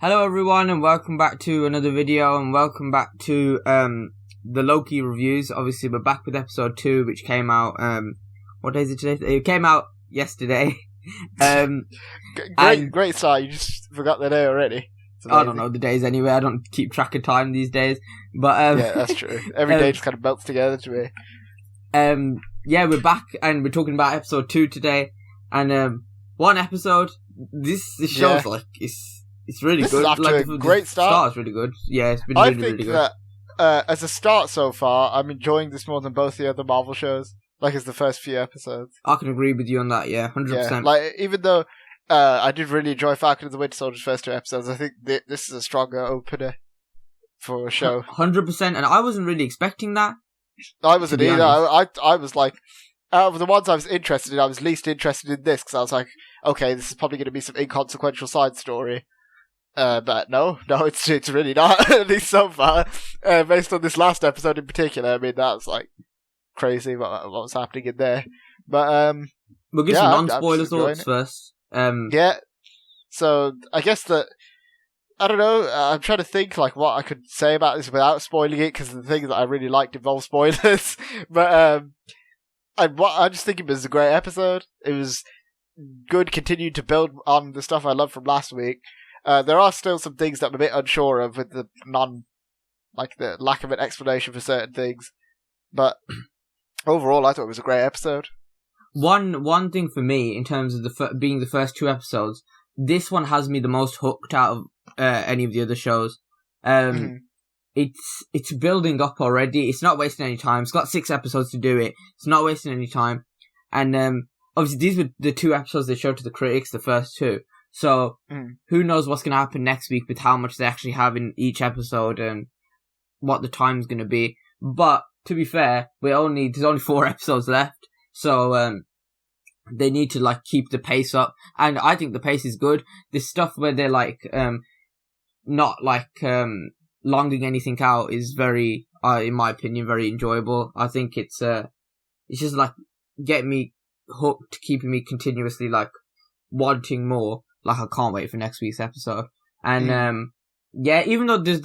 Hello everyone and welcome back to another video and welcome back to the Loki reviews. Obviously we're back with episode 2 which came out, what day is it today? It came out yesterday. Great start, you just forgot the day already. I don't know the days anyway, I don't keep track of time these days. But yeah, that's true. Every day just kind of melts together to me. Yeah, we're back and we're talking about episode 2 today. And one episode, this show's like, it's really this good. Is off like, to a great start. Start's really good. Yeah, it's been really good. I think that as a start so far, I'm enjoying this more than both the other Marvel shows. Like, it's the first few episodes. I can agree with you on that, yeah, 100%. Yeah, like, even though I did really enjoy Falcon and the Winter Soldier's first 2 episodes, I think this is a stronger opener for a show. 100%, and I wasn't really expecting that. I wasn't either. I was like, out of the ones I was interested in, I was least interested in this, because I was like, okay, this is probably going to be some inconsequential side story. But no, it's really not, at least so far. Based on this last episode in particular, I mean, that was like crazy what was happening in there. But we'll give some non-spoiler thoughts first. Yeah, so I guess that, I don't know, I'm trying to think like what I could say about this without spoiling it, because the things that I really liked involve spoilers. But I just think it was a great episode. It was good, continued to build on the stuff I loved from last week. There are still some things that I'm a bit unsure of with the the lack of an explanation for certain things. But overall, I thought it was a great episode. One thing for me, in terms of being the first 2 episodes, this one has me the most hooked out of any of the other shows. It's building up already. It's not wasting any time. It's got 6 episodes to do it. It's not wasting any time. And obviously, these were the 2 episodes they showed to the critics, the first 2. So, who knows what's going to happen next week with how much they actually have in each episode and what the time's going to be. But, to be fair, there's only 4 episodes left. So, they need to, keep the pace up. And I think the pace is good. This stuff where they're, not, longing anything out is very, in my opinion, very enjoyable. I think it's just, getting me hooked, keeping me continuously, wanting more. I can't wait for next week's episode. And, yeah, even though there's,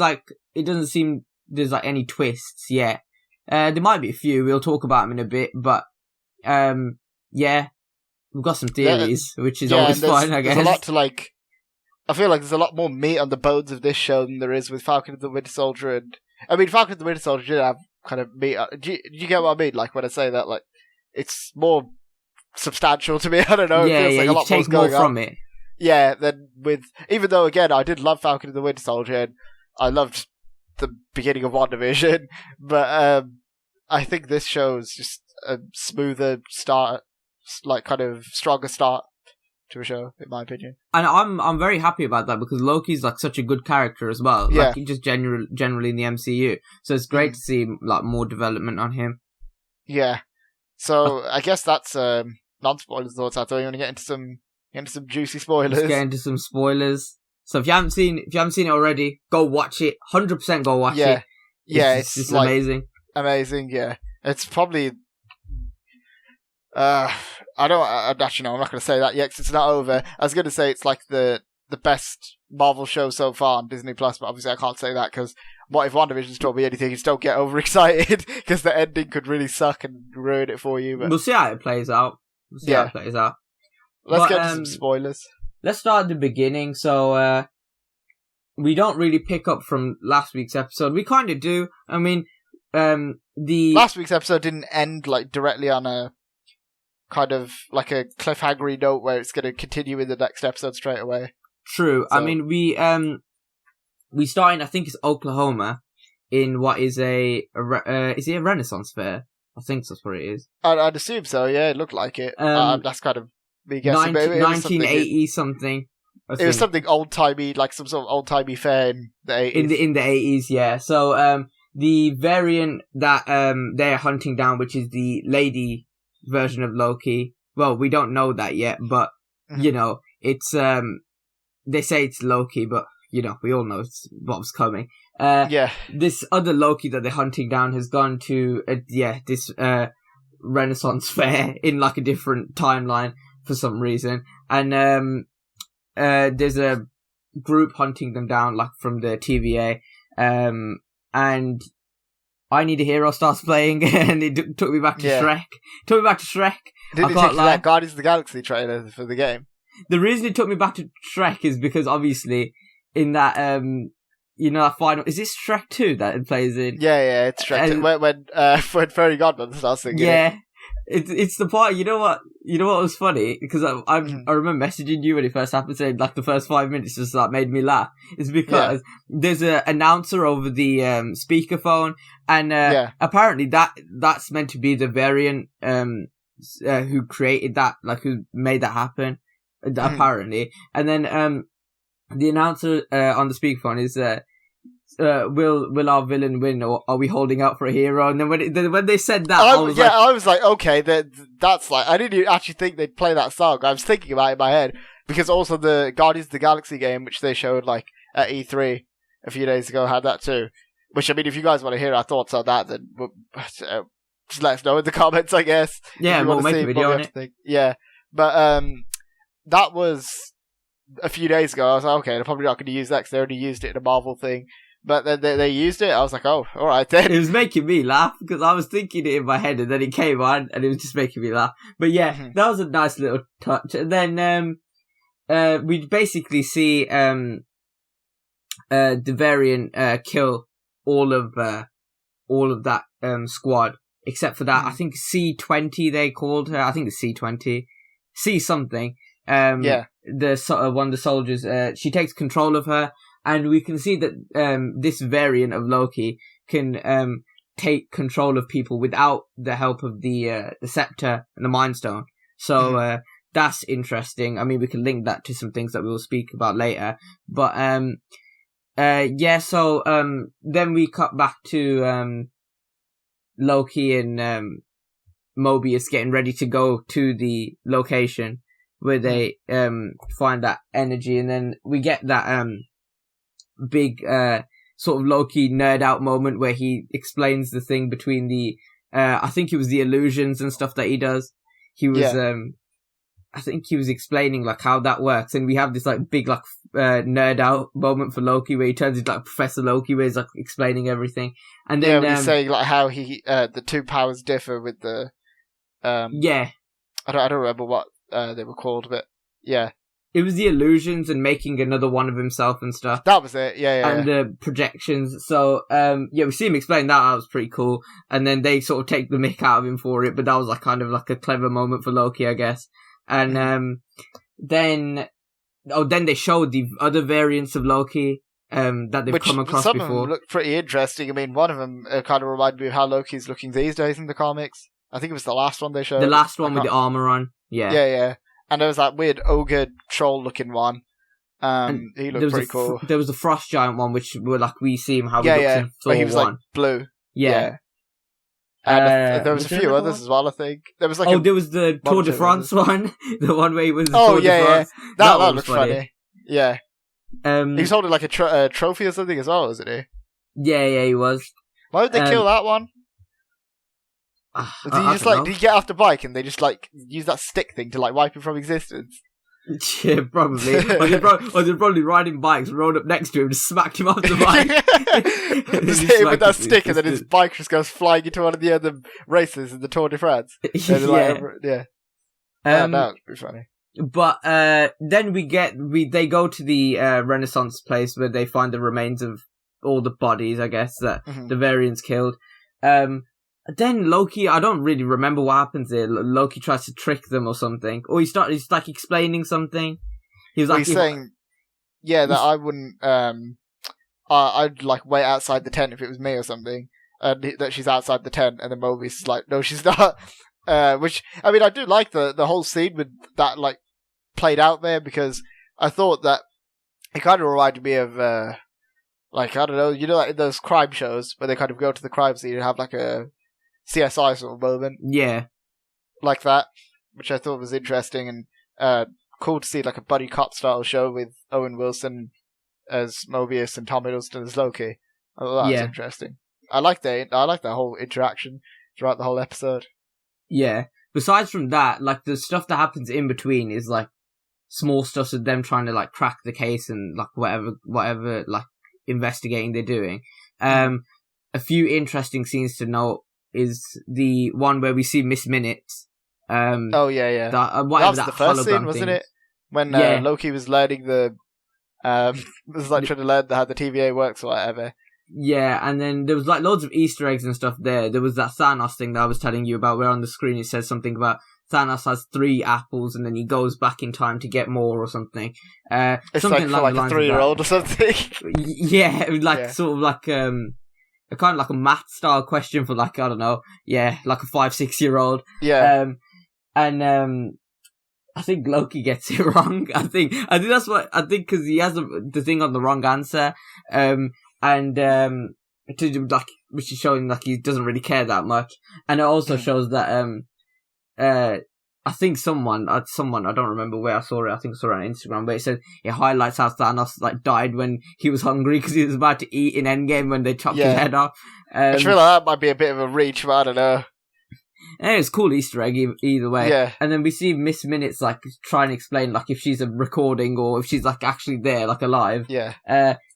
it doesn't seem there's, any twists yet. There might be a few. We'll talk about them in a bit. But, yeah, we've got some theories, which is always fun, I guess. There's a lot to, I feel like there's a lot more meat on the bones of this show than there is with Falcon and the Winter Soldier. And I mean, Falcon and the Winter Soldier did have kind of meat. Do you get what I mean? When I say that, it's more substantial to me. I don't know. Yeah, it feels like a lot take more from it. Yeah, then even though again I did love Falcon and the Winter Soldier, and I loved the beginning of WandaVision, but I think this show's just a smoother start, kind of stronger start to a show, in my opinion. And I'm very happy about that because Loki's such a good character as well. Yeah. Just generally in the MCU. So it's great to see more development on him. Yeah. So I guess that's non-spoilers thoughts. I thought you want to get into some juicy spoilers. Let's get into some spoilers. So if you haven't seen it already, go watch it. 100% go watch it. Yeah, it's amazing. Amazing, yeah. It's probably actually no, I'm not going to say that yet because it's not over. I was going to say it's the best Marvel show so far on Disney Plus, but obviously I can't say that because what if WandaVision's told me anything? Just don't get overexcited because the ending could really suck and ruin it for you. But we'll see how it plays out. Let's get into some spoilers. Let's start at the beginning. So we don't really pick up from last week's episode. We kind of do. I mean, the last week's episode didn't end directly on a kind of a cliffhangery note where it's going to continue in the next episode straight away. True. So, I mean, we start in, I think it's Oklahoma, in what is is it a Renaissance fair? I think that's what it is. I'd assume so. Yeah, it looked like it. That's kind of me guessing. 1980 something. It was something old timey, some sort of old timey fair in the 80s. In the 80s, yeah. So the variant that they're hunting down, which is the lady version of Loki. Well, we don't know that yet, but it's they say it's Loki, but we all know it's what's coming. This other Loki that they're hunting down has gone to this Renaissance fair in a different timeline for some reason, and there's a group hunting them down, like from the TVA, and I Need a Hero starts playing, and it took me back to Shrek. Took me back to Shrek. Did it take you that Guardians of the Galaxy trailer for the game? The reason it took me back to Shrek is because obviously in that that final, is this Shrek 2 that it plays in? Yeah, it's Shrek 2. When Fairy Godmother starts singing. Yeah. It's the part, you know what was funny? Because I remember messaging you when it first happened, saying like the first 5 minutes just like made me laugh. It's because there's an announcer over the speakerphone, and apparently that's meant to be the variant who created that, like who made that happen, apparently. And then the announcer on the speakerphone is will our villain win, or are we holding out for a hero? And then when they said that, I was like, okay, that's like, I didn't actually think they'd play that song. I was thinking about it in my head, because also the Guardians of the Galaxy game, which they showed like at E3 a few days ago, had that too. Which, I mean, if you guys want to hear our thoughts on that, then just let us know in the comments, I guess. Yeah, we'll make a video on it. Yeah, but that was a few days ago. I was like, okay, they're probably not going to use that because they already used it in a Marvel thing. But then they used it. I was like, oh, all right then. It was making me laugh because I was thinking it in my head, and then it came on, and it was just making me laugh. But yeah, that was a nice little touch. And then we basically see the variant kill all of that squad except for that. I think C-20 they called her. I think it's C-20, C something. The one of the soldiers. She takes control of her. And we can see that this variant of Loki can take control of people without the help of the scepter and the Mind Stone. So that's interesting. I mean, we can link that to some things that we will speak about later. But so then we cut back to Loki and Mobius getting ready to go to the location where they find that energy, and then we get that big sort of Loki nerd out moment where he explains the thing between the I think it was the illusions and stuff that he does. He was I think he was explaining like how that works, and we have this like big like nerd out moment for Loki where he turns into like Professor Loki, where he's like explaining everything. And then he's saying like how he the two powers differ with the I don't remember what they were called, but yeah. It was the illusions and making another one of himself and stuff. That was it, yeah. And the projections. So, we see him explain that. That was pretty cool. And then they sort of take the mick out of him for it. But that was like kind of like a clever moment for Loki, I guess. And then they showed the other variants of Loki that they've come across before. Some of them looked pretty interesting. I mean, one of them kind of reminded me of how Loki's looking these days in the comics. I think it was the last one they showed. The last one with the armor on. Yeah. Yeah. And there was that weird ogre troll-looking one. He looked pretty cool. There was the frost giant one, which were like we see him how he looks in Thor he was 1. Like blue. Yeah. And there was a few others as well, I think. There was like there was the Tour de France one, the one where he was the Tour de France. That looked funny. Yeah. He was holding like a trophy or something as well, wasn't he? Yeah, he was. Why would they kill that one? Did he get off the bike and they just like use that stick thing to like wipe him from existence? Yeah, probably. or they're probably riding bikes, rolled up next to him, just smacked him off the bike. Just hit him with that stick, and then his bike just goes flying into one of the other races in the Tour de France. That would be funny. But then they go to the Renaissance place where they find the remains of all the bodies, I guess, that the variants killed. Then Loki, I don't really remember what happens there. Loki tries to trick them or something. Or he's like explaining something. He's saying, that I wouldn't, I'd like wait outside the tent if it was me or something. That she's outside the tent, and then Mobius is like, no, she's not. Which, I mean, I do like the whole scene with that, like, played out there, because I thought that it kind of reminded me of, like, I don't know, like in those crime shows where they kind of go to the crime scene and have like a CSI sort of moment. Yeah. Like that, which I thought was interesting and cool to see, like a buddy cop style show with Owen Wilson as Mobius and Tom Hiddleston as Loki. I thought that was interesting. I like that whole interaction throughout the whole episode. Yeah. Besides from that, like the stuff that happens in between is like small stuff of them trying to like crack the case and like whatever like investigating they're doing. A few interesting scenes to note is the one where we see Miss Minutes. Oh yeah. That was the first scene, wasn't it? When Loki was learning was like trying to learn how the TVA works or whatever. Yeah, and then there was like loads of Easter eggs and stuff there. There was that Thanos thing that I was telling you about, where on the screen it says something about Thanos has 3 apples and then he goes back in time to get more or something. It's something like a 3-year-old or something. Yeah, like sort of like a kind of like a math style question for like, I don't know, like a 5-6-year-old. Yeah. I think Loki gets it wrong. I think that's what I think, because he has the thing on the wrong answer. To do like, which is showing like he doesn't really care that much, and it also shows that I think someone I don't remember where I saw it. I think I saw it on Instagram, where it said it highlights how Thanos like died when he was hungry because he was about to eat in Endgame when they chopped his head off. I feel like that might be a bit of a reach, but I don't know. And it's a cool Easter egg either way. Yeah. And then we see Miss Minutes like trying to explain like if she's a recording or if she's like actually there, like alive. Yeah.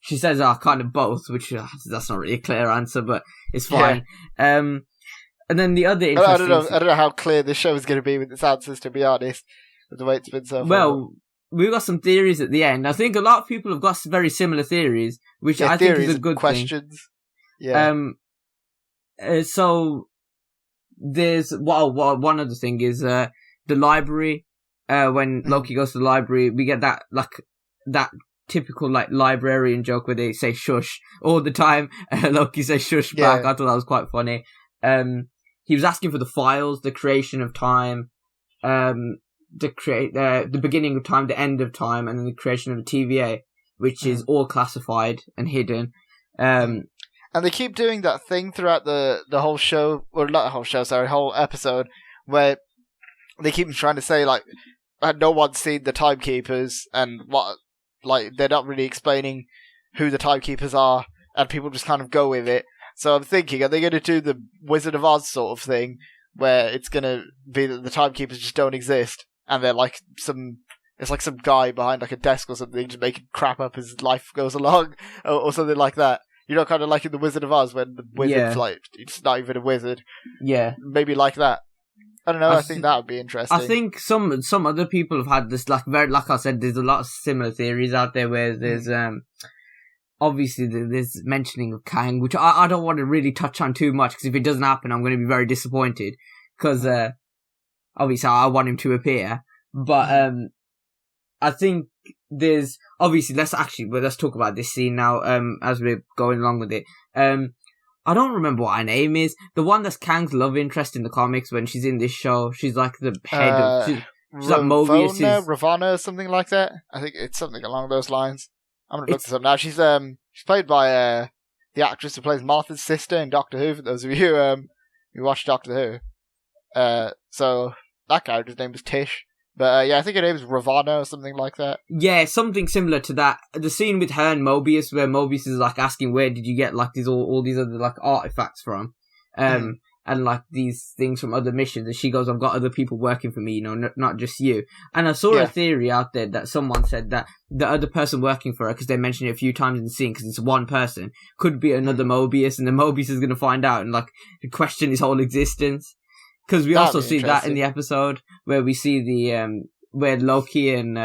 She says, kind of both, which that's not really a clear answer, but it's fine. Yeah. And then the other interesting... I don't know how clear this show is going to be with its answers, to be honest, with the way it's been so far. Well, we've got some theories at the end. I think a lot of people have got very similar theories, which I think is a good questions. Thing. Yeah. So there's one other thing is the library. When Loki goes to the library, we get that typical like librarian joke where they say shush all the time. Loki says shush back. I thought that was quite funny. He was asking for the files, the creation of time, the beginning of time, the end of time, and then the creation of the TVA, which is all classified and hidden. And they keep doing that thing throughout the whole show, or not the whole show, sorry, whole episode, where they keep trying to say like no one's seen the timekeepers, and what, like they're not really explaining who the timekeepers are, and people just kind of go with it. So I'm thinking, are they going to do the Wizard of Oz sort of thing, where it's going to be that the timekeepers just don't exist, and they're like it's like some guy behind like a desk or something, just making crap up as life goes along, or something like that. You know, kind of like in the Wizard of Oz, when the wizard's like, it's not even a wizard. Yeah. Maybe like that. I don't know, I think that would be interesting. I think some other people have had this, like I said, there's a lot of similar theories out there where there's, obviously there's mentioning of Kang, which I don't want to really touch on too much, because if it doesn't happen, I'm going to be very disappointed, because, obviously I want him to appear, but, I think there's, obviously, let's talk about this scene now, as we're going along with it. I don't remember what her name is. The one that's Kang's love interest in the comics when she's in this show. She's like the head of... She's like Mobius's... Ravonna, something like that? I think it's something along those lines. I'm going to look this up now. She's played by the actress who plays Martha's sister in Doctor Who, for those of you who watch Doctor Who. So that character's name was Tish. But I think her name is Ravonna or something like that. Yeah, something similar to that. The scene with her and Mobius, where Mobius is like asking where did you get like these all these other like artifacts from, and like these things from other missions. And she goes, "I've got other people working for me, you know, not just you." And I saw a theory out there that someone said that the other person working for her, because they mentioned it a few times in the scene, because it's one person, could be another Mobius, and then Mobius is going to find out and like question his whole existence. Because we also see that in the episode where we see the where Loki and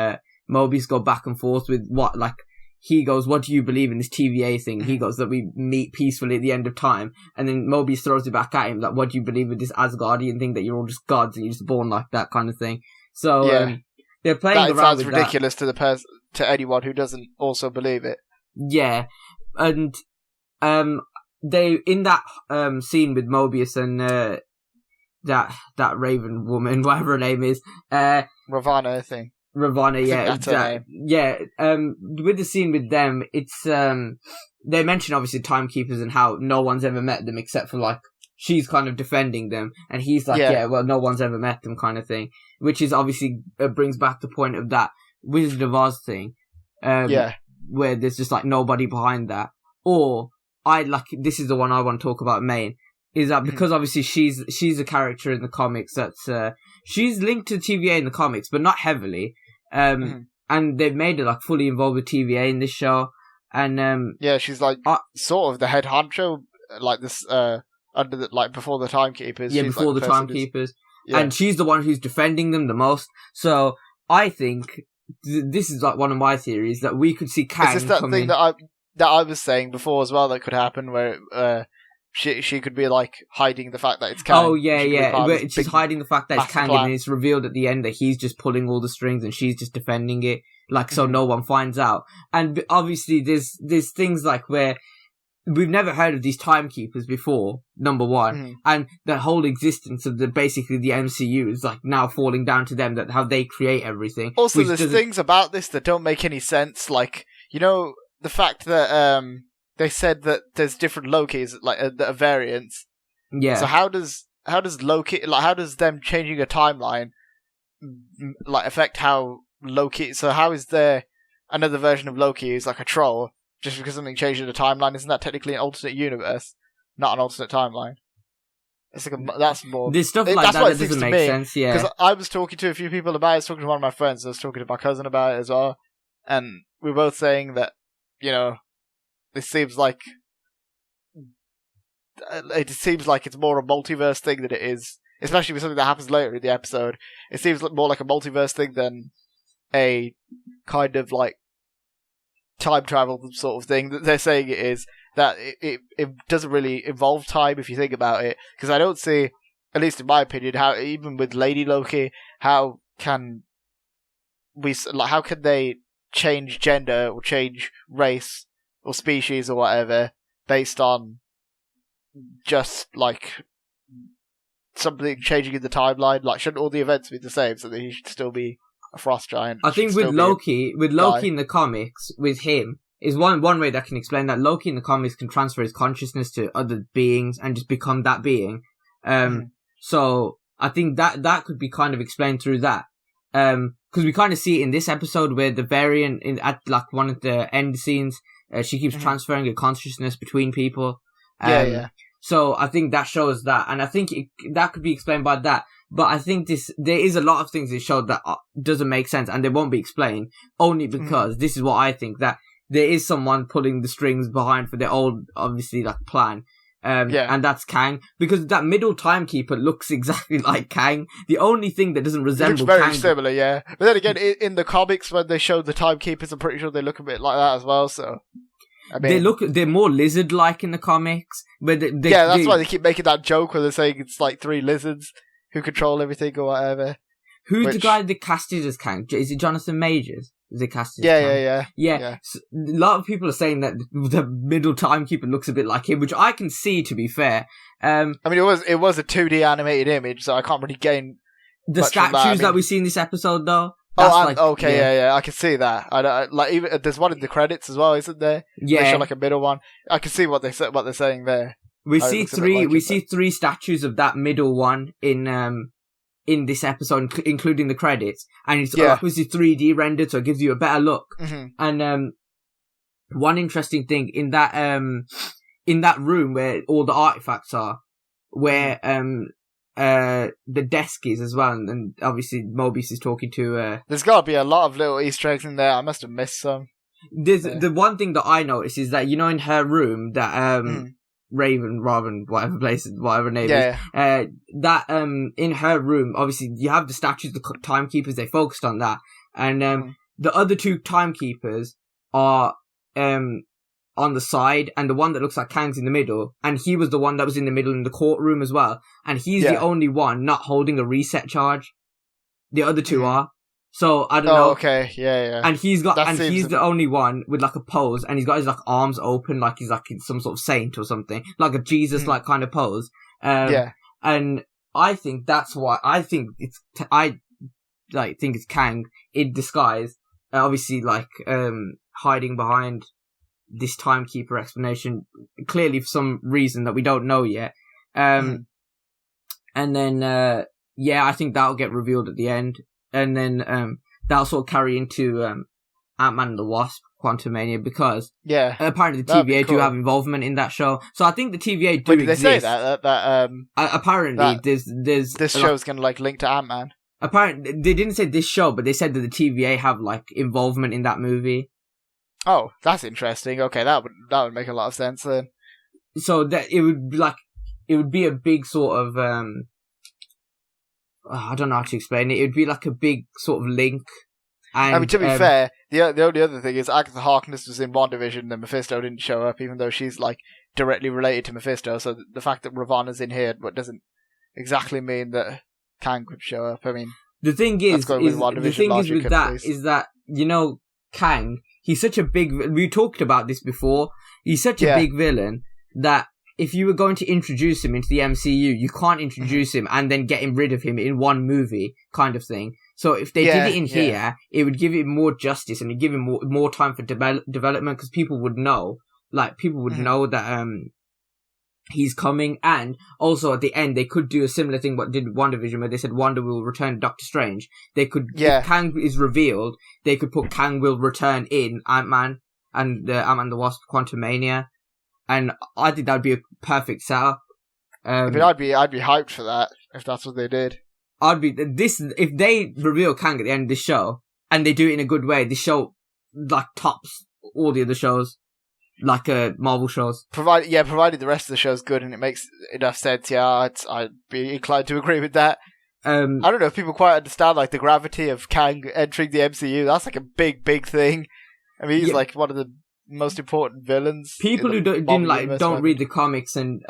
Mobius go back and forth with what, like, he goes, "What do you believe in this TVA thing?" He goes, "That we meet peacefully at the end of time." And then Mobius throws it back at him, like, "What do you believe with this Asgardian thing that you're all just gods and you're just born like that," kind of thing. So they're playing around with that. That sounds ridiculous to anyone who doesn't also believe it. Yeah, and they in that scene with Mobius and that Raven woman, whatever her name is, Ravonna, I think. Ravonna, with the scene with them, it's they mention obviously timekeepers and how no one's ever met them except for like she's kind of defending them, and he's like, well, no one's ever met them, kind of thing, which is obviously brings back the point of that Wizard of Oz thing, where there's just like nobody behind that. Or this is the one I want to talk about main. Is that because obviously she's a character in the comics that's she's linked to TVA in the comics, but not heavily. And they've made her like fully involved with TVA in this show. And yeah, she's like sort of the head honcho, like this under the, like before the timekeepers. Yeah, she's before like the timekeepers, yeah. and she's the one who's defending them the most. So I think this is like one of my theories that we could see Kang. Is this that come thing in. that I was saying before as well that could happen where she could be like hiding the fact that it's Kang. Oh yeah. She's hiding the fact that it's Kang, plan. and it's revealed at the end that he's just pulling all the strings and she's just defending it, like so no one finds out. And obviously, there's things like where we've never heard of these timekeepers before. Number one, and the whole existence of basically the MCU is like now falling down to them, that how they create everything. Also, there's things about this that don't make any sense, like the fact that they said that there's different Lokis, like that are variants. Yeah. So how does Loki, like how does them changing a timeline like affect how Loki? So how is there another version of Loki who's like a troll just because something changed in the timeline? Isn't that technically an alternate universe, not an alternate timeline? It's like that's more. There's stuff like that doesn't make sense. Yeah. Because I was talking to a few people about it. I was talking to one of my friends. I was talking to my cousin about it as well, and we were both saying that this seems like it's more a multiverse thing than it is, especially with something that happens later in the episode. It seems more like a multiverse thing than a kind of like time travel sort of thing that they're saying it is. That it doesn't really involve time if you think about it, because I don't see, at least in my opinion, how even with Lady Loki, how can they change gender or change race or species or whatever based on just like something changing in the timeline? Like, shouldn't all the events be the same so that he should still be a frost giant? I think with Loki in the comics, with him, is one way that can explain that Loki in the comics can transfer his consciousness to other beings and just become that being. So I think that could be kind of explained through that. Because we kind of see it in this episode where the variant at like one of the end scenes, she keeps transferring her consciousness between people. Yeah. So I think that shows that, and I think that could be explained by that. But I think there is a lot of things that show that doesn't make sense, and they won't be explained only because this is what I think, that there is someone pulling the strings behind for their old, obviously, like plan. And that's Kang, because that middle timekeeper looks exactly like Kang. The only thing that doesn't resemble Kang... It looks very Kang... similar, yeah. But then again, in the comics, when they show the timekeepers, I'm pretty sure they look a bit like that as well, so... I mean, they're more lizard-like in the comics. But that's why they keep making that joke where they're saying it's like 3 lizards who control everything or whatever. Who's the guy that casted as Kang? Is it Jonathan Majors? Is it casted as Kang? Yeah. So, a lot of people are saying that the middle timekeeper looks a bit like him, which I can see, to be fair. I mean, it was a 2D animated image, so I can't really gain the statues that we see in this episode, though. Okay, yeah, I can see that. I like even there's one in the credits as well, isn't there? Yeah, they show like a middle one. I can see what they're saying there. We see three statues of that middle one in this episode, including the credits, and it's obviously 3D rendered, so it gives you a better look. And one interesting thing in that room where all the artifacts are, where the desk is as well, and obviously Mobius is talking to... There's got to be a lot of little Easter eggs in there. I must have missed some. The one thing that I noticed is that, in her room, that Raven, whatever name is, that in her room, obviously, you have the statues, the timekeepers, they focused on that, and the other 2 timekeepers are on the side, and the one that looks like Kang's in the middle, and he was the one that was in the middle in the courtroom as well, and he's the only one not holding a reset charge. The other 2 are. So I don't know. Oh, okay, yeah. And he's the only one with like a pose, and he's got his like arms open, like he's like some sort of saint or something, like a Jesus like kind of pose. And I think that's why I think it's Kang in disguise, obviously like hiding behind this timekeeper explanation, clearly for some reason that we don't know yet. And then I think that'll get revealed at the end. And then that'll sort of carry into Ant-Man and the Wasp, Quantumania, because apparently the TVA do have involvement in that show. So I think the TVA do exist. Did they say that apparently, there's this show's going to like link to Ant-Man? apparently they didn't say this show, but they said that the TVA have like involvement in that movie. Oh, that's interesting. Okay, that would make a lot of sense then. So that it would be a big sort of I don't know how to explain it. It would be like a big sort of link. And, I mean, to be fair, the only other thing is Agatha Harkness was in WandaVision and Mephisto didn't show up, even though she's like directly related to Mephisto. So the fact that Ravana's in here, but doesn't exactly mean that Kang could show up. I mean, the thing is with that is that, you know, Kang, he's such a big. We talked about this before. He's such a big villain that if you were going to introduce him into the MCU, you can't introduce him and then get rid of him in one movie, kind of thing. So if they did it in here, it would give it more justice and it'd give him more time for development, because people would know, know that he's coming. And also at the end, they could do a similar thing what did WandaVision, where they said Wanda will return Doctor Strange. They could, if Kang is revealed, they could put Kang will return in Ant-Man and Ant-Man the Wasp: Quantumania. And I think that'd be a perfect setup. I mean, I'd be hyped for that if that's what they did. If they reveal Kang at the end of the show and they do it in a good way, the show like tops all the other shows, like Marvel shows. Provided the rest of the show's good and it makes enough sense. Yeah, I'd be inclined to agree with that. I don't know if people quite understand like the gravity of Kang entering the MCU. That's like a big thing. I mean, he's like one of the most important villains. People who don't read the comics and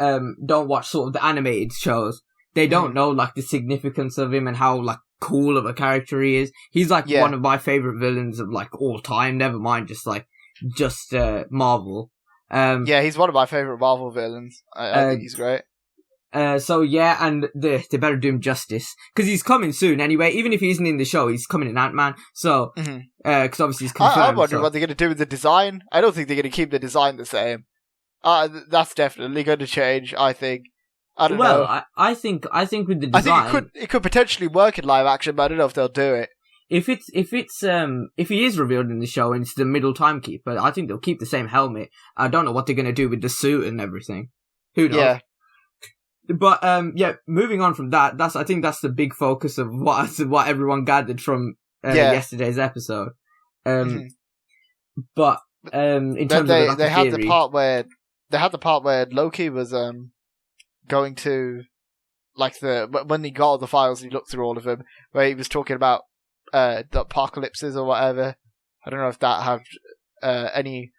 don't watch sort of the animated shows, they don't know like the significance of him and how like cool of a character he is. He's like one of my favorite villains of like all time. Never mind just Marvel. He's one of my favorite Marvel villains. I think he's great. And they better do him justice, because he's coming soon anyway. Even if he isn't in the show, he's coming in Ant-Man. So, because obviously he's confirmed. I'm wondering what they're going to do with the design. I don't think they're going to keep the design the same. That's definitely going to change, I think. I don't know. Well, I think with the design, I think it could potentially work in live action, but I don't know if they'll do it. If he is revealed in the show and it's the middle timekeeper, I think they'll keep the same helmet. I don't know what they're going to do with the suit and everything. Who knows? Yeah. But moving on from that, I think that's the big focus of what everyone gathered from yesterday's episode. In terms of they had the part where Loki was going to like when he got all the files and he looked through all of them, where he was talking about the apocalypses or whatever. I don't know if that had any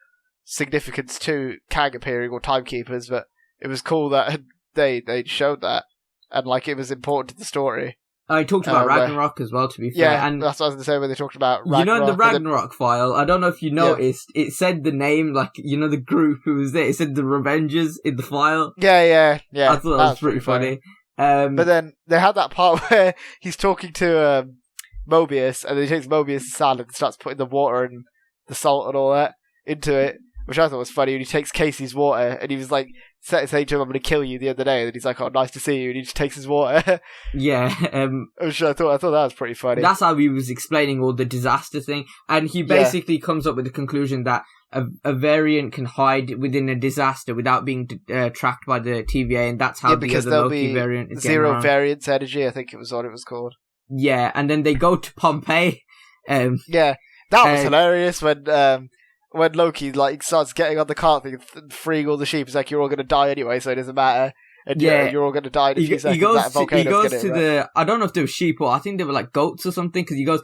significance to Kang appearing or timekeepers, but it was cool that they showed that, and like it was important to the story. I talked about Ragnarok as well, to be fair. Yeah, and that's what I was going to say when they talked about Ragnarok. You know, in the Ragnarok file, I don't know if you noticed, it said the name, like, you know, the group who was there, it said the Revengers in the file. Yeah. I thought that was pretty funny. But then they had that part where he's talking to Mobius, and then he takes Mobius' salad and starts putting the water and the salt and all that into it, which I thought was funny. And he takes Casey's water, and he was like, saying to him, "I'm going to kill you" the other day, and then he's like, "Oh, nice to see you," and he just takes his water. Yeah, which I thought that was pretty funny. That's how he was explaining all the disaster thing, and he basically comes up with the conclusion that a variant can hide within a disaster without being tracked by the TVA, and that's how the other Loki variant is zero variance energy. I think it was what it was called. Yeah, and then they go to Pompeii. That was hilarious when Loki like starts getting on the cart thing and freeing all the sheep. He's like, "You're all going to die anyway, so it doesn't matter." And you're all going to die in a few seconds. He goes to the. I don't know if they were sheep or I think they were like goats or something. Because he goes.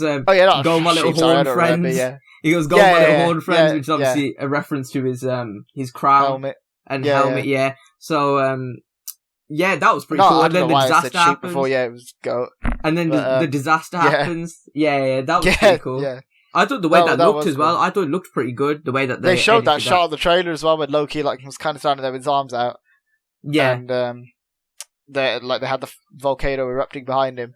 Go my little horned friends. Remember, He goes, "Go my little horned friends," which is obviously a reference to his crown helmet helmet. Yeah. So that was pretty cool. And then the disaster happens. Before, it was goat. And then the disaster happens. Yeah, that was pretty cool. Yeah. I thought the way that looked as well. Cool. I thought it looked pretty good. The way that they showed that shot of the trailer as well, when Loki like was kind of standing there with his arms out. Yeah, and they had the volcano erupting behind him,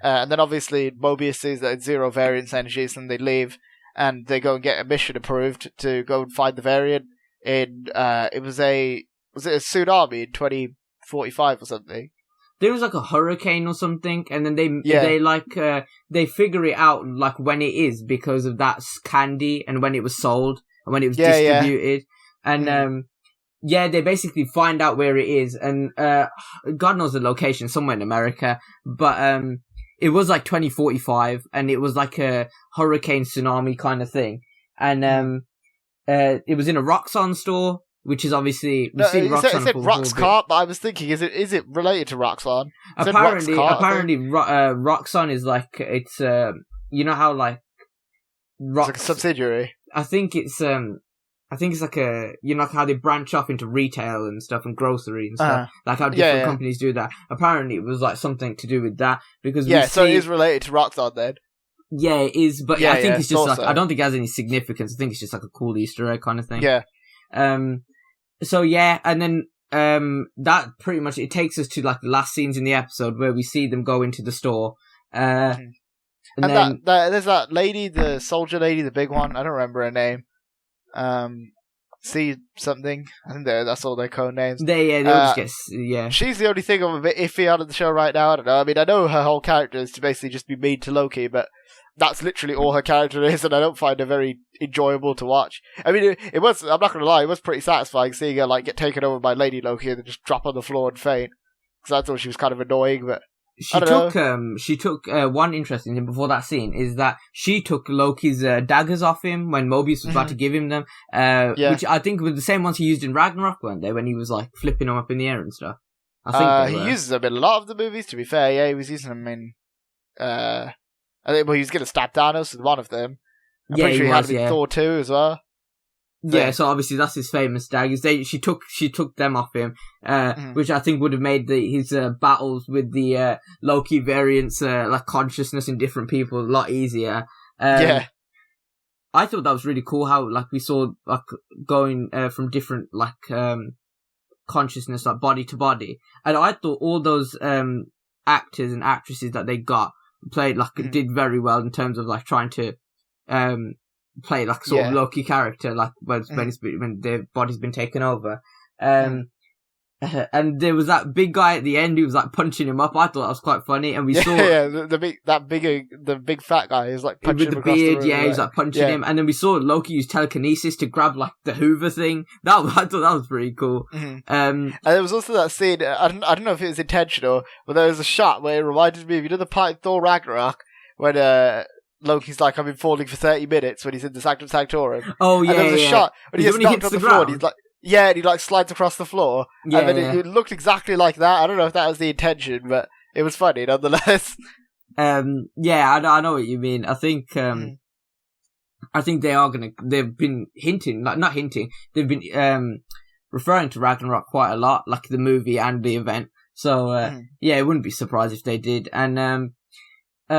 and then obviously Mobius sees that it's zero variance energies, and they leave and they go and get a mission approved to go and find the variant. Was it a tsunami in 2045 or something? There was like a hurricane or something, and then they figure it out like when it is because of that candy and when it was sold and when it was distributed, and they basically find out where it is, and God knows the location, somewhere in America, but it was like 2045, and it was like a hurricane tsunami kind of thing, and it was in a Roxxon store, which is obviously it said Roxxon, but I was thinking, is it related to Roxxon? Apparently, Roxxon is like it's you know how like it's like a subsidiary. I think it's like a, you know, how they branch off into retail and stuff and grocery and stuff. Like how different companies do that. Apparently it was like something to do with that because so it is related to Roxxon then. Yeah, it is, but I think it's just like, I don't think it has any significance. I think it's just like a cool Easter egg kind of thing. Yeah. So yeah, and then that pretty much, it takes us to like the last scenes in the episode where we see them go into the store. And then there's that lady, the soldier lady, the big one. I don't remember her name. See something. I think that's all their code names. They all just get She's the only thing I'm a bit iffy on in the show right now. I don't know. I mean, I know her whole character is to basically just be mean to Loki, but that's literally all her character is, and I don't find her very enjoyable to watch. I mean, it was. I'm not gonna lie, it was pretty satisfying seeing her like get taken over by Lady Loki and then just drop on the floor and faint. Because I thought she was kind of annoying, but. She took one interesting thing before that scene is that she took Loki's daggers off him when Mobius was about to give him them, which I think were the same ones he used in Ragnarok, weren't they, when he was like flipping them up in the air and stuff. I think he uses them in a lot of the movies, to be fair. Yeah, he was using them in I think he was going to stab Thanos with one of them. I'm pretty sure he had them in Thor 2 as well. Yeah, so obviously that's his famous daggers. She took them off him, which I think would have made his battles with the Loki variants, like consciousness in different people, a lot easier. I thought that was really cool how like we saw like going from different like consciousness, like body to body, and I thought all those actors and actresses that they got played like did very well in terms of like trying to play like sort of Loki character, like when their body's been taken over. And there was that big guy at the end who was like punching him up. I thought that was quite funny, and we saw the big fat guy is like punching with him the beard. The room, he was like punching him, and then we saw Loki use telekinesis to grab like the Hoover thing. I thought that was pretty cool. And there was also that scene. I don't know if it was intentional, but there was a shot where it reminded me of, you know, the part in Thor Ragnarok when Loki's like, I've been falling for 30 minutes when he's in the Sanctum Sanctorum. Oh yeah, and there was a shot when he gets knocked on the floor. And he's like, and he like slides across the floor, and then it looked exactly like that. I don't know if that was the intention, but it was funny nonetheless. I know what you mean. I think they are gonna. They've been hinting, like not hinting. They've been referring to Ragnarok quite a lot, like the movie and the event. So it wouldn't be surprised if they did. And he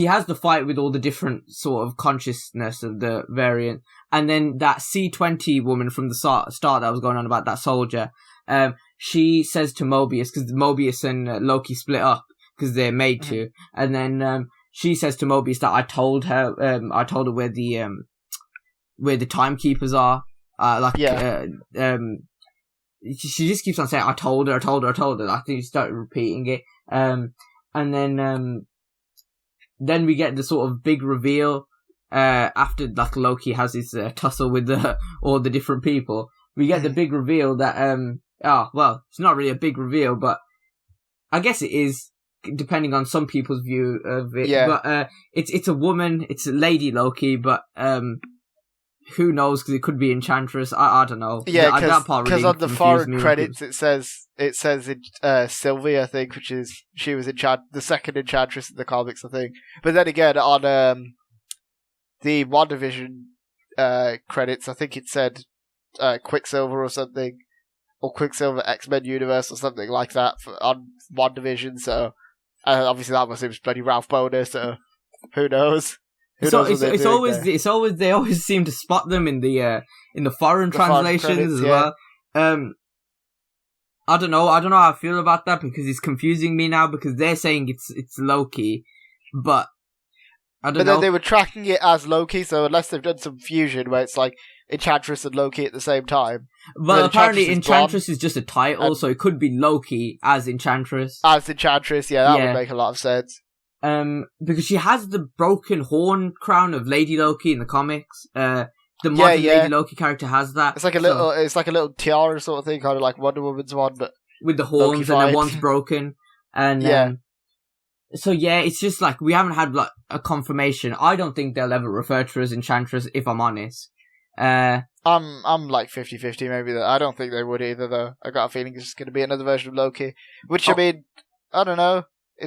has the fight with all the different sort of consciousness of the variant. And then that C-20 woman from the start that was going on about that soldier, she says to Mobius, because Mobius and Loki split up, because they're made to, and then she says to Mobius that I told her where the timekeepers are. She just keeps on saying, I told her. I think she started repeating it. And then we get the sort of big reveal, after like Loki has his tussle with all the different people. We get the big reveal that, it's not really a big reveal, but I guess it is, depending on some people's view of it. Yeah. But, it's a woman, it's a Lady Loki, but, who knows, because it could be Enchantress. I don't know. Yeah, because on the foreign credits it says Sylvie, I think, she was the second Enchantress in the comics, I think. But then again, on the WandaVision credits, I think it said Quicksilver or something, or Quicksilver X-Men Universe or something like that on WandaVision. So obviously that must have bloody Ralph Boner. So who knows? They always seem to spot them in the foreign translations as well. I don't know how I feel about that, because it's confusing me now, because they're saying it's Loki, but I don't know. But then they were tracking it as Loki, so unless they've done some fusion where it's like Enchantress and Loki at the same time. Well, apparently Enchantress is just a title, so it could be Loki as Enchantress. As Enchantress, that would make a lot of sense. Because she has the broken horn crown of Lady Loki in the comics. The modern Lady Loki character has that. It's like a little tiara sort of thing, kind of like Wonder Woman's one, but with the horns, and then one's broken. And So yeah, it's just like we haven't had like a confirmation. I don't think they'll ever refer to her as Enchantress, if I'm honest. I'm like 50-50 maybe. I don't think they would either, though. I got a feeling it's just going to be another version of Loki. Which, I mean, I don't know.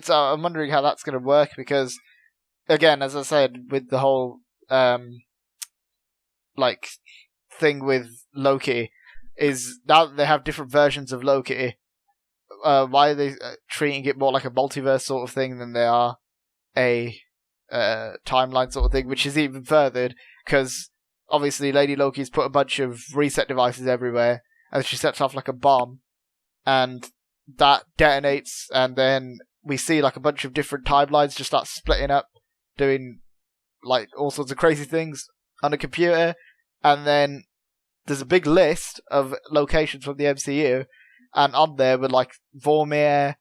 I'm wondering how that's going to work because, again, as I said, with the whole like thing with Loki, is now that they have different versions of Loki. Why are they treating it more like a multiverse sort of thing than they are a timeline sort of thing, which is even furthered because obviously Lady Loki's put a bunch of reset devices everywhere and she sets off like a bomb and that detonates and then we see like a bunch of different timelines just start splitting up, doing like all sorts of crazy things on a computer, and then there's a big list of locations from the MCU. And on there were like Vormir,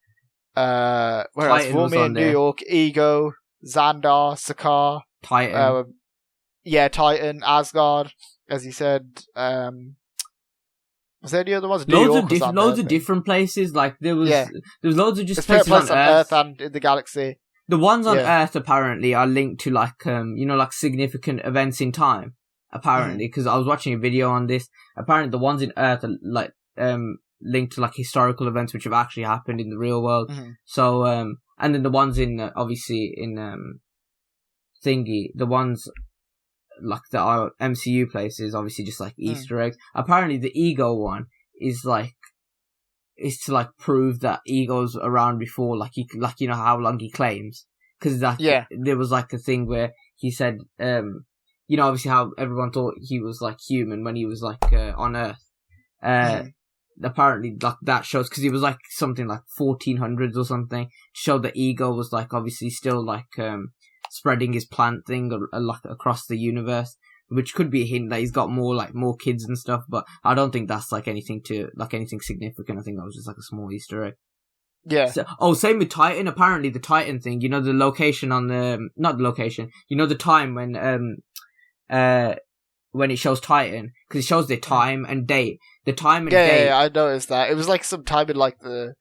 where else? Vormir, New York, Ego, Xandar, Sakaar, Titan. Titan, Asgard, as you said. Was there any other ones? Loads of different places. Like there was loads of just places on Earth and in the galaxy. The ones on Earth apparently are linked to like like significant events in time. Apparently, because I was watching a video on this. Apparently, the ones in Earth are like linked to like historical events which have actually happened in the real world. So and then the ones in obviously in thingy, the ones like that are MCU places, obviously just like Easter eggs. Apparently the Ego one is to like prove that Ego's around before, like how long he claims, because there was like a thing where he said obviously how everyone thought he was like human when he was like on Earth. Apparently like that shows, because he was like something like 1400s or something, showed that Ego was like obviously still like spreading his plant thing like across the universe, which could be a hint that he's got more kids and stuff, but I don't think that's like anything significant. I think that was just like a small Easter egg. Yeah. So, same with Titan. Apparently the Titan thing, the location on not the location, the time when it shows Titan, because it shows the time and date. The time and date. Yeah, I noticed that. It was like some time in like the...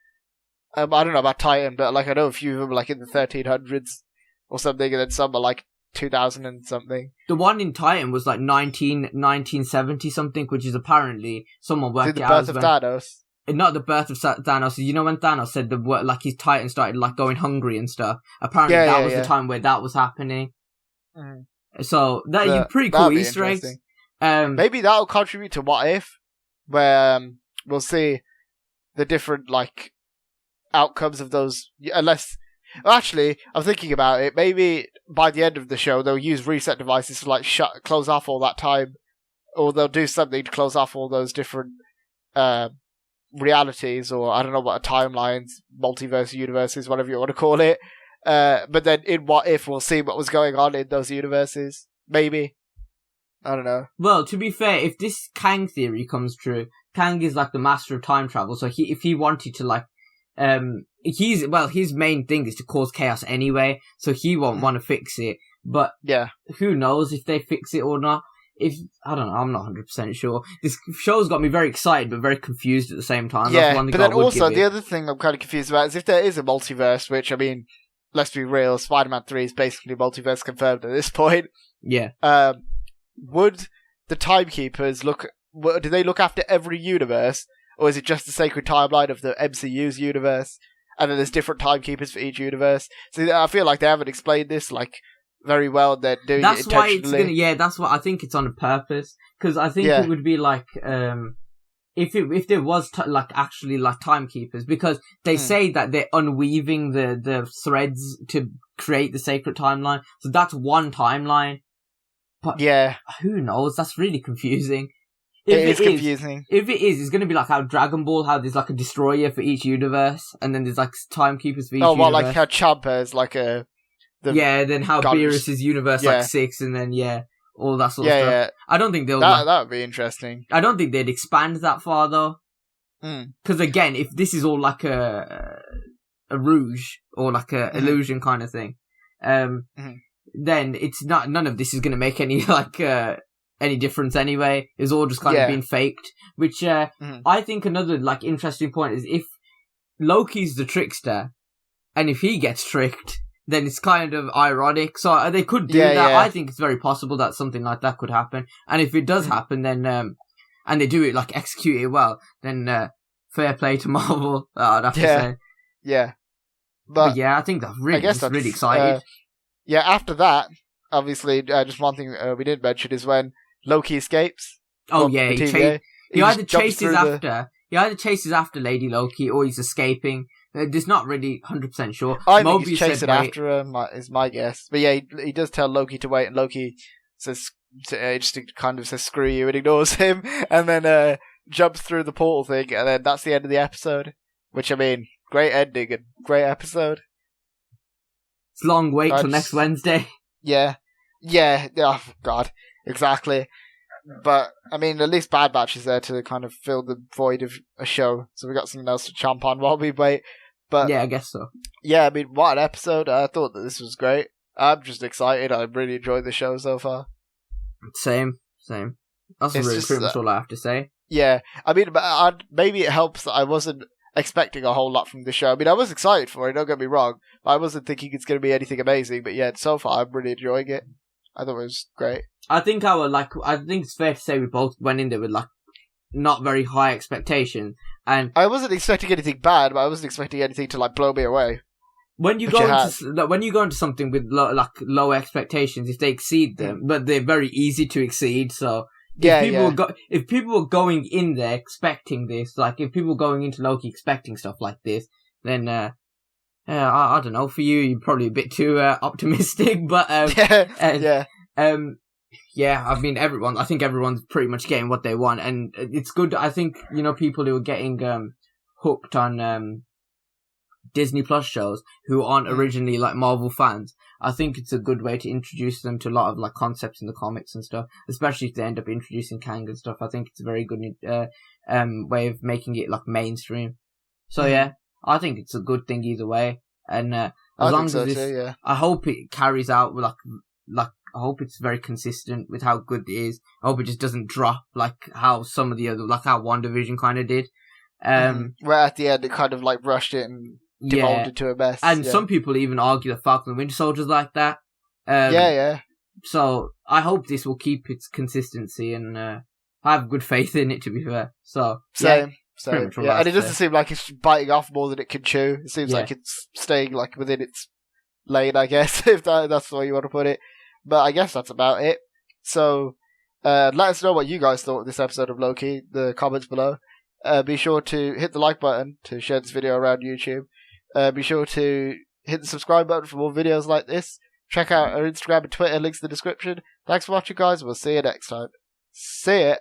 I don't know about Titan, but like I know a few of them like in the 1300s or something, and then some are like 2000 and something. The one in Titan was like 1970 something, which is apparently someone worked it out. The birth of Thanos. Not the birth of Thanos. When Thanos said the word, like his Titan started like going hungry and stuff. Apparently that was the time where that was happening. So that pretty cool Easter eggs. Maybe that'll contribute to What If, where we'll see the different like outcomes of those. Unless, actually, I'm thinking about it. Maybe by the end of the show, they'll use reset devices to like close off all that time, or they'll do something to close off all those different realities, or I don't know what timelines, multiverse, universes, whatever you want to call it. But then in What If, we'll see what was going on in those universes. Maybe. I don't know. Well, to be fair, if this Kang theory comes true, Kang is like the master of time travel, so if he wanted to like, his main thing is to cause chaos anyway, so he won't want to fix it, but who knows if they fix it or not. I don't know, I'm not 100% sure. This show's got me very excited, but very confused at the same time. Yeah, but then also, the other thing I'm kind of confused about is if there is a multiverse, which, I mean, let's be real, Spider-Man 3 is basically multiverse confirmed at this point. Yeah. Would the Timekeepers do they look after every universe, or is it just the sacred timeline of the MCU's universe, and then there's different Timekeepers for each universe? So I feel like they haven't explained this like very well. They're doing it intentionally. That's why I think it's on purpose, because I think it would be like if there was actually like Timekeepers, because they say that they're unweaving the threads to create the sacred timeline, so that's one timeline. But who knows? That's really confusing. It is confusing. If it is, it's going to be like how Dragon Ball, how there's like a destroyer for each universe, and then there's like Timekeepers for each universe. Well, like how Champa is like a... then how Beerus's universe like 6, and then all that sort of stuff. Yeah. I don't think they'll... That would be interesting. I don't think they'd expand that far, though. Because again, if this is all like a rouge, or like a illusion kind of thing, then it's not, none of this is going to make any any difference anyway. It's all just kind of being faked, which I think another like interesting point is if Loki's the trickster, and if he gets tricked, then it's kind of ironic. So they could do that. Yeah. I think it's very possible that something like that could happen. And if it does happen, then and they do it like execute it well, then fair play to Marvel. I'd have to say. Yeah. But yeah, I think really excited. After that, obviously, just one thing we didn't mention is when Loki escapes. Oh yeah, he either chases after Lady Loki or he's escaping. It's not really 100% sure. I think he's chasing after her, is my guess. But yeah, he does tell Loki to wait, and Loki says, just kind of says screw you and ignores him, and then jumps through the portal thing, and then that's the end of the episode. Which, I mean, great ending and great episode. It's long wait till next Wednesday. Yeah. Oh, God. Exactly. But, I mean, at least Bad Batch is there to kind of fill the void of a show. So we got something else to champ on while we wait. But yeah, I guess so. Yeah, I mean, what an episode. I thought that this was great. I'm just excited. I really enjoyed the show so far. Same. That's really pretty much all I have to say. Yeah. I mean, maybe it helps that I wasn't expecting a whole lot from the show. I mean, I was excited for it, don't get me wrong. I wasn't thinking it's going to be anything amazing. But yeah, so far, I'm really enjoying it. I thought it was great. I think it's fair to say we both went in there with not very high expectations, and I wasn't expecting anything bad, but I wasn't expecting anything to blow me away. When you go into something with low expectations, if they exceed them, but they're very easy to exceed. So if people were going in there expecting this, if people were going into Loki expecting stuff like this, then I don't know. For you're probably a bit too optimistic, but yeah, I mean, I think everyone's pretty much getting what they want, and it's good. I think, people who are getting hooked on Disney Plus shows who aren't originally Marvel fans, I think it's a good way to introduce them to a lot of concepts in the comics and stuff, especially if they end up introducing Kang and stuff. I think it's a very good way of making it mainstream. So yeah, I think it's a good thing either way, and as long as I hope it carries out I hope it's very consistent with how good it is. I hope it just doesn't drop how some of the other, how WandaVision kind of did. Where at the end it kind of rushed it and devolved into a mess. And some people even argue that Falcon and Winter Soldier's like that. So I hope this will keep its consistency, and I have good faith in it, to be fair. So Same. And it doesn't seem like it's biting off more than it can chew. It seems like it's staying within its lane, I guess, if that's the way you want to put it. But I guess that's about it. So, let us know what you guys thought of this episode of Loki, the comments below. Be sure to hit the like button to share this video around YouTube. Be sure to hit the subscribe button for more videos like this. Check out our Instagram and Twitter, links in the description. Thanks for watching, guys. We'll see you next time. See ya.